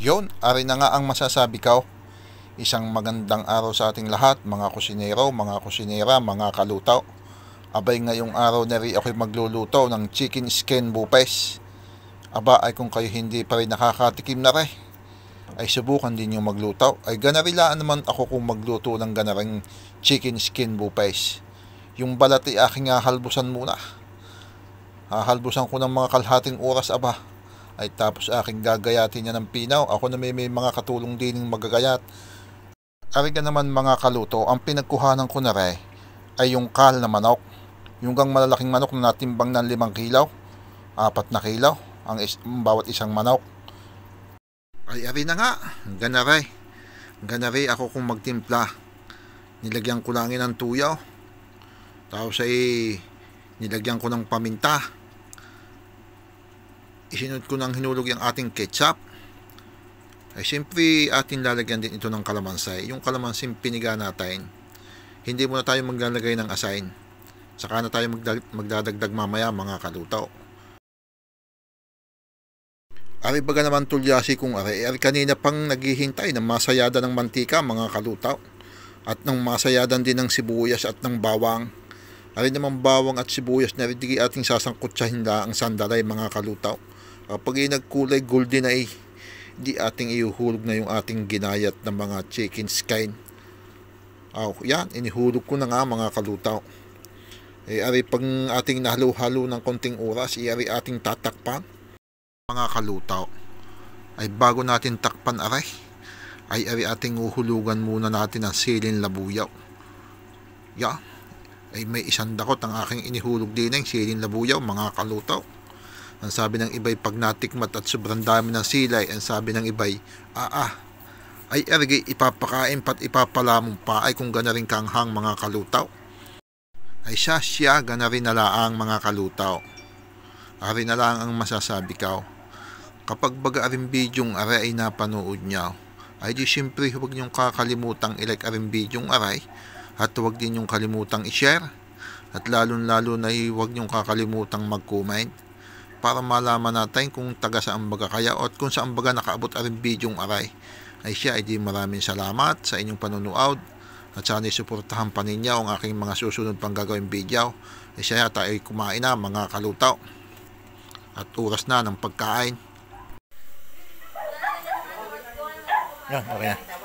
Yon, ari na nga ang masasabi ko. Isang magandang araw sa ating lahat, mga kusinero, mga kusinera, mga kalutaw. Abay ngayong araw na rin ako'y magluluto ng chicken skin bupes. Aba ay kung kayo hindi pa rin nakakatikim na rin, ay subukan din yung magluto. Ay ganarilaan naman ako kung magluto ng ganaring chicken skin bupes. Yung balat ay aking hahalbusan muna. Hahalbusan ko ng mga kalahating oras aba. Ay tapos aking gagayatin niya ng pinaw. Ako na may mga katulong din ng magagayat. Ariga naman mga kaluto, ang pinagkuhanan ko na rin ay yung kal na manok. Yung gang malalaking manok na natimbang ng 5 kilaw, 4 na kilaw ang bawat isang manok. Ay ari na nga, ganare ako kung magtimpla. Nilagyan ko lang ng tuyaw. Tapos ay nilagyan ko ng paminta. Isinod ko ng hinulog yung ating ketchup. Ay siyempre atin lalagyan din ito ng kalamansi. Yung kalamansi piniga natin. Hindi muna tayo maglalagay ng asin. Saka na tayo magdadagdag mamaya mga kalutaw. Ari baga naman tulyasi kung ari kanina pang naghihintay ng masayada ng mantika mga kalutaw. At ng masayadan din ng sibuyas at ng bawang. Ari naman bawang at sibuyas na rin ating sasangkutsahin na ang sandalay mga kalutaw. Kapag nagkulay golden ay di ating ihuhulog na yung ating ginayat ng mga chicken skin. Yan, inihulog ko na nga mga kalutaw. Ari pag ating nahalo-halo ng konting oras, ari ating tatakpan mga kalutaw. Ay bago natin takpan ari ating uhulugan muna natin ang silin labuyaw. Yan, ay may isang dakot ang aking inihulog din ng silin labuyaw mga kalutaw. Ang sabi ng iba'y pag natikmat at sobrang dami ng silay, ang sabi ng iba'y, ay ergi ipapakain pat ipapalamong pa ay kung ganarin kanghang mga kalutaw. Ay siya ganarin na laang mga kalutaw. Ari na lang ang masasabi ko. Kapag baga aring bidyong aray ay napanood niya, ay di siyempre huwag niyong kakalimutang ilike aring bidyong aray at huwag din niyong kalimutang i-share at lalo na huwag niyong kakalimutang mag-comment para malaman natin kung taga saan baga kaya at kung saan baga nakaabot aring bidyong aray. Ay siya ay di maraming salamat sa inyong panunood at sana isuportahan pa ninyo ang aking mga susunod pang gagawing video. Ay siya tayo ay kumain na mga kalutaw at oras na ng pagkain. Yan, okay na.